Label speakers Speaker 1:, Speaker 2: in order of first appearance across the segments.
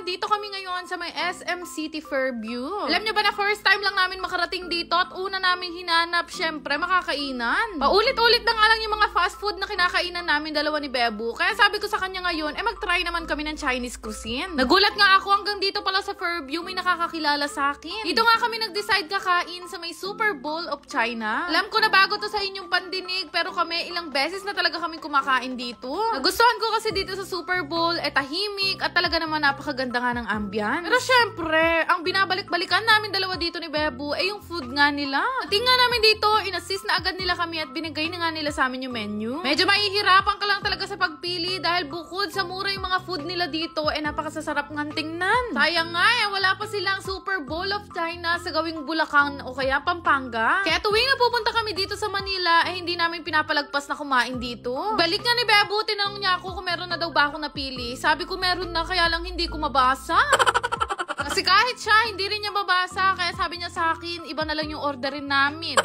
Speaker 1: nandito kami ngayon sa may SM City Fairview. Alam nyo ba na first time lang namin makarating dito at una namin hinanap, syempre, makakainan. Paulit-ulit na nga lang yung mga fast food na kinakainan namin dalawa ni Bebu. Kaya sabi ko sa kanya ngayon, mag-try naman kami ng Chinese cuisine. Nagulat nga ako hanggang dito pala sa Fairview may nakakakilala sa akin. Dito nga kami nag-decide kakain sa may Super Bowl of China. Alam ko na bago to sa inyong pandinig, pero kami ilang beses na talaga kami kumakain dito. Nagustuhan ko kasi dito sa Super Bowl, tahimik at talaga naman napakaganda nga ng ambience. Pero syempre, ang binabalik-balikan namin dalawa dito ni Bebu ay yung food nga nila. Tingnan namin dito, inassist na agad nila kami at binigay na nga nila sa amin yung menu. Medyo mahihirapan ka lang talaga sa pagpili dahil bukod sa mura yung mga food nila dito, napakasasarap nga tingnan. Sayang nga wala pa silang Super Bowl of China sa gawing Bulacan o kaya Pampanga. Kaya tuwing na pupunta kami dito sa Manila, hindi namin pinapalagpas na kumain dito. Balik nga ni Bebu, tinanong niya ako kung meron na daw ba ako napili. Sabi ko meron na, kaya lang hindi ko mabasa. Kasi kahit siya, hindi rin niya mabasa. Kaya sabi niya sa akin, iba na lang yung orderin namin.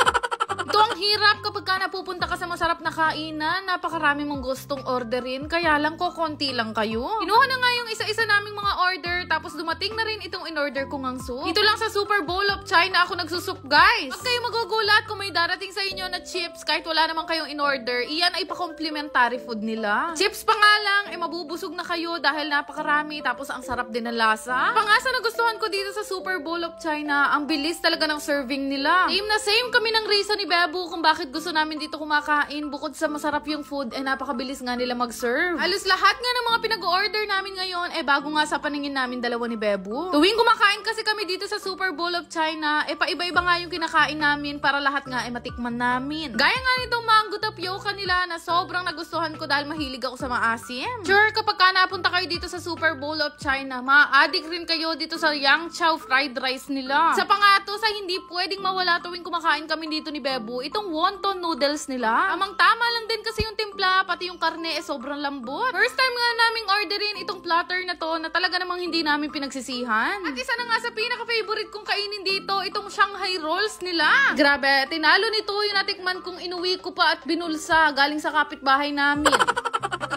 Speaker 1: Ito ang hirap kapag ka napupunta ka sa masarap na kainan. Napakarami mong gustong orderin. Kaya lang konti lang kayo. Kinuha na nga yung isa-isa naming mga order. Tapos dumating na rin itong in-order kong ang soup. Ito lang sa Super Bowl of China ako nagsusup, guys. Huwag kayo magugulat kung may darating sa inyo na chips kahit wala naman kayong in-order. Iyan ay pa-complimentary food nila. Chips pa nga lang, mabubusog na kayo dahil napakarami. Tapos ang sarap din ng lasa. Pangasa nagustuhan ko dito sa Super Bowl of China, ang bilis talaga ng serving nila. Same na same kami ng reason ni Bebu kung bakit gusto namin dito kumakain. Bukod sa masarap yung food, napakabilis nga nila mag-serve. Halos lahat nga ng mga pinag-order namin ngayon, bago nga sa paningin namin dalawa ni Bebu. Tuwing kumakain kasi kami dito sa Super Bowl of China, paiba-iba nga yung kinakain namin para lahat nga matikman namin. Gaya nga nitong mango tapioca nila na sobrang nagustuhan ko dahil mahilig ako sa maasim. Sure, kapag ka napunta kayo dito sa Super Bowl of China, ma-addict rin kayo dito sa Yang Chow fried rice nila. Sa pangato, sa hindi pwedeng mawala tuwing kumakain kami dito ni Bebu, itong wonton noodles nila. Amang tama lang din kasi yung timpla, pati yung karne sobrang lambot. First time nga naming orderin itong platter na to na talaga namang hindi namin pinagsisihan. At isa na nga sa pinaka-favorite kong kainin dito, itong Shanghai rolls nila. Grabe, tinalo nito yung natikman kong inuwi ko pa at binulsa galing sa kapitbahay namin.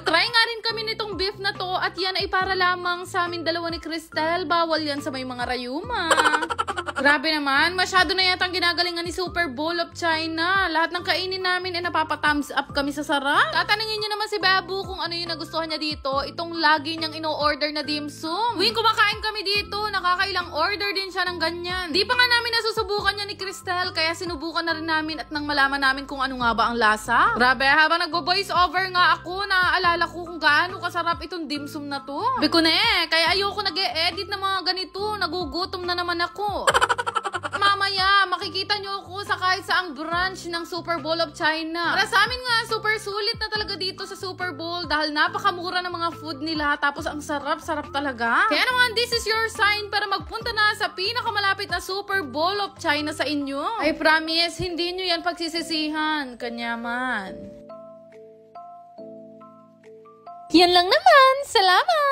Speaker 1: Try nga rin kami nitong beef na to at yan ay para lamang sa amin dalawa ni Cristel. Bawal yan sa may mga rayuma. Grabe naman, masyado na yata ang ginagalingan ni Super Bowl of China. Lahat ng kainin namin napapa-thumbs up kami sa sarap. Tatanungin niyo naman si Bebu kung ano yung nagustuhan niya dito. Itong lagi niyang ino-order na dim sum. Tuwing kumakain kami dito, nakakailang order din siya ng ganyan. Di pa nga namin nasusubukan niya ni Cristel, kaya sinubukan na rin namin at nang malaman namin kung ano nga ba ang lasa. Grabe, habang nagbo-voice over nga ako, naaalala ko kung gaano kasarap itong dim sum na to. Sabi ko na kaya ayoko nag-e-edit ng mga ganito. Nagugutom na naman ako. Mamaya, makikita nyo ako sa kahit saang branch ng Super Bowl of China. Para sa amin nga, super sulit na talaga dito sa Super Bowl dahil napakamura ng mga food nila tapos ang sarap-sarap talaga. Kaya naman, this is your sign para magpunta na sa pinakamalapit na Super Bowl of China sa inyo. I promise, hindi nyo yan pagsisisihan. Kanyaman. Yan lang naman. Salamat!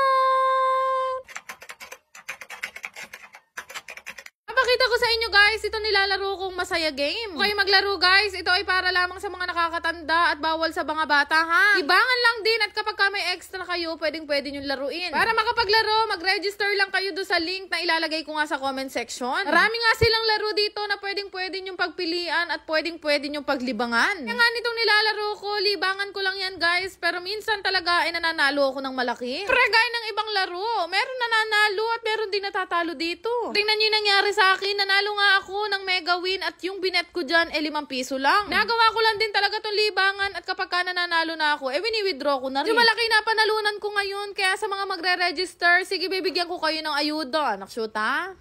Speaker 1: Pakita ko sa inyo guys, ito nilalaro kong masaya game. Kung kayo maglaro guys, ito ay para lamang sa mga nakakatanda at bawal sa mga bata ha. Ibangan lang din at kapag may extra kayo, pwede nyo laruin. Para makapaglaro, mag-register lang kayo do sa link na ilalagay ko nga sa comment section. Marami nga silang laro dito na pwede nyong pagpilian at pwede nyong paglibangan. Kaya nga nitong nilalaro ko, libangan ko lang yan guys, pero minsan talaga ay nananalo ako ng malaki. Pero gaya ng ibang laro, meron nananalo at meron din natatalo dito. Tingnan nyo yung nangyari sa akin, nanalo nga ako ng mega win at yung binet ko dyan 5 piso lang. Nagawa ko lang din talaga tong libangan at kapag ka nananalo na ako, wini-withdraw ko na rin. Yung malaki na panalunan ko ngayon, kaya sa mga magre-register, sige bibigyan ko kayo ng ayuda. Nakshoot ha?